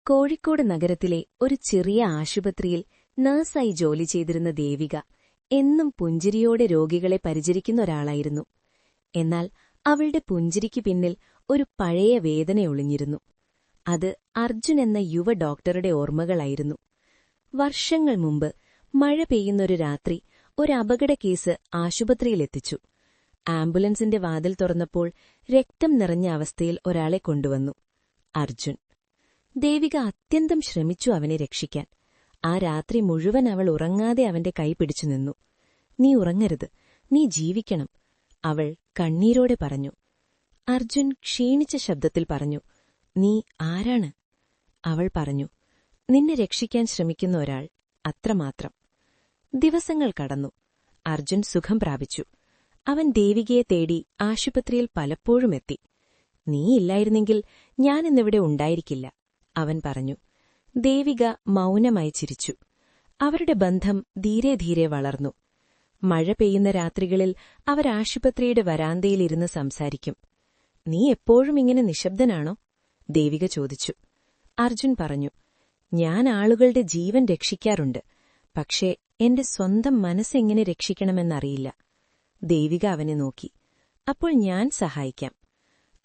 കോഴിക്കോട് നഗരത്തിലെ ഒരു ചെറിയ ആശുപത്രിയിൽ നഴ്സായി ജോലി ചെയ്തിരുന്ന ദേവിക എന്നും പുഞ്ചിരിയോടെ രോഗികളെ പരിചരിക്കുന്ന ഒരാളായിരുന്നു. എന്നാൽ അവളുടെ പുഞ്ചിരിക്ക് പിന്നിൽ ഒരു പഴയ വേദന ഒളിഞ്ഞിരുന്നു. അത് അർജുൻ എന്ന യുവ ഡോക്ടറുടെ ഓർമ്മകളായിരുന്നു. വർഷങ്ങൾ മുമ്പ് മഴ പെയ്യുന്നൊരു രാത്രി ഒരു അപകട കേസ് ആശുപത്രിയിലെത്തിച്ചു. ആംബുലൻസിന്റെ വാതിൽ തുറന്നപ്പോൾ രക്തം നിറഞ്ഞ അവസ്ഥയിൽ ഒരാളെ കൊണ്ടുവന്നു. അർജുൻ. ദേവിക അത്യന്തം ശ്രമിച്ചു അവനെ രക്ഷിക്കാൻ. ആ രാത്രി മുഴുവൻ അവൾ ഉറങ്ങാതെ അവന്റെ കൈ പിടിച്ചു നിന്നു. "നീ ഉറങ്ങരുത്, നീ ജീവിക്കണം," അവൾ കണ്ണീരോടെ പറഞ്ഞു. അർജുൻ ക്ഷീണിച്ച ശബ്ദത്തിൽ പറഞ്ഞു, "നീ ആരാണ്?" അവൾ പറഞ്ഞു, "നിന്നെ രക്ഷിക്കാൻ ശ്രമിക്കുന്ന ഒരാൾ, അത്രമാത്രം." ദിവസങ്ങൾ കടന്നു. അർജുൻ സുഖം പ്രാപിച്ചു. അവൻ ദേവികയെ തേടി ആശുപത്രിയിൽ പലപ്പോഴും എത്തി. "നീയില്ലായിരുന്നെങ്കിൽ ഞാനിന്നിവിടെ ഉണ്ടായിരിക്കില്ല," അവൻ പറഞ്ഞു. ദേവിക മൗനമായി ചിരിച്ചു. അവരുടെ ബന്ധം ധീരെ ധീരെ വളർന്നു. മഴ പെയ്യുന്ന രാത്രികളിൽ അവർ ആശുപത്രിയുടെ വരാന്തയിലിരുന്ന് സംസാരിക്കും. "നീ എപ്പോഴും ഇങ്ങനെ നിശബ്ദനാണോ?" ദേവിക ചോദിച്ചു. അർജുൻ പറഞ്ഞു, "ഞാൻ ആളുകളുടെ ജീവൻ രക്ഷിക്കാറുണ്ട്, പക്ഷേ എന്റെ സ്വന്തം മനസ്സെങ്ങനെ രക്ഷിക്കണമെന്നറിയില്ല." ദേവിക അവനെ നോക്കി. "അപ്പോൾ ഞാൻ സഹായിക്കാം."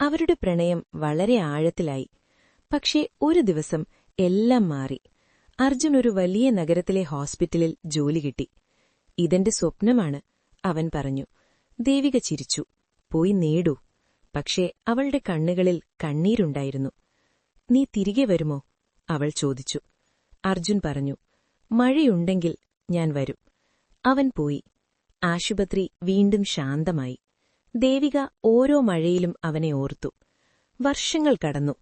അവരുടെ പ്രണയം വളരെ ആഴത്തിലായി. പക്ഷേ ഒരു ദിവസം എല്ലാം മാറി. അർജുൻ ഒരു വലിയ നഗരത്തിലെ ഹോസ്പിറ്റലിൽ ജോലി കിട്ടി. "ഇതെന്റെ സ്വപ്നമാണ്," അവൻ പറഞ്ഞു. ദേവിക ചിരിച്ചു. "പോയി നേടൂ." പക്ഷേ അവളുടെ കണ്ണുകളിൽ കണ്ണീരുണ്ടായിരുന്നു. "നീ തിരികെ വരുമോ?" അവൾ ചോദിച്ചു. അർജുൻ പറഞ്ഞു, "മഴയുണ്ടെങ്കിൽ ഞാൻ വരും." അവൻ പോയി. ആശുപത്രി വീണ്ടും ശാന്തമായി. ദേവിക ഓരോ മഴയിലും അവനെ ഓർത്തു. വർഷങ്ങൾ കടന്നു.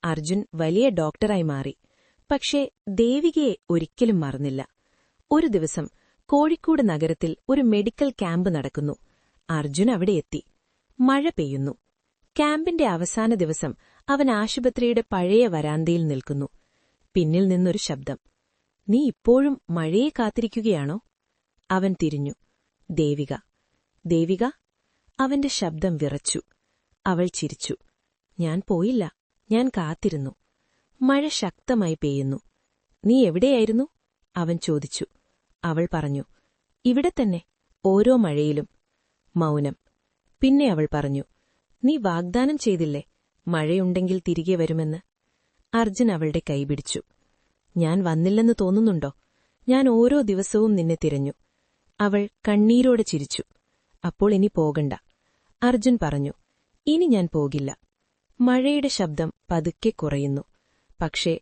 അർജുൻ വലിയ ഡോക്ടറായി മാറി. പക്ഷേ ദേവികയെ ഒരിക്കലും മറന്നില്ല. ഒരു ദിവസം കോഴിക്കോട് നഗരത്തിൽ ഒരു മെഡിക്കൽ ക്യാമ്പ് നടക്കുന്നു. അർജുൻ അവിടെ എത്തി. മഴ പെയ്യുന്നു. ക്യാമ്പിന്റെ അവസാന ദിവസം അവൻ ആശുപത്രിയുടെ പഴയ വരാന്തയിൽ നിൽക്കുന്നു. പിന്നിൽ നിന്നൊരു ശബ്ദം. "നീ ഇപ്പോഴും മഴയെ കാത്തിരിക്കുകയാണോ?" അവൻ തിരിഞ്ഞു. ദേവിക. "ദേവിക?" അവന്റെ ശബ്ദം വിറച്ചു. അവൾ ചിരിച്ചു. "ഞാൻ പോയില്ല, ഞാൻ കാത്തിരുന്നു." മഴ ശക്തമായി പെയ്യുന്നു. "നീ എവിടെയായിരുന്നു?" അവൻ ചോദിച്ചു. അവൾ പറഞ്ഞു, "ഇവിടെ തന്നെ, ഓരോ മഴയിലും." മൗനം. പിന്നെ അവൾ പറഞ്ഞു, "നീ വാഗ്ദാനം ചെയ്തില്ലേ, മഴയുണ്ടെങ്കിൽ തിരികെ വരുമെന്ന്?" അർജുൻ അവളുടെ കൈപിടിച്ചു. "ഞാൻ വന്നില്ലെന്ന് തോന്നുന്നുണ്ടോ? ഞാൻ ഓരോ ദിവസവും നിന്നെ തിരഞ്ഞു." അവൾ കണ്ണീരോടെ ചിരിച്ചു. "അപ്പോൾ ഇനി പോകണ്ട." അർജുൻ പറഞ്ഞു, "ഇനി ഞാൻ പോകില്ല." മഴയുടെ ശബ്ദം പതുക്കെ കുറയുന്നു. പക്ഷേ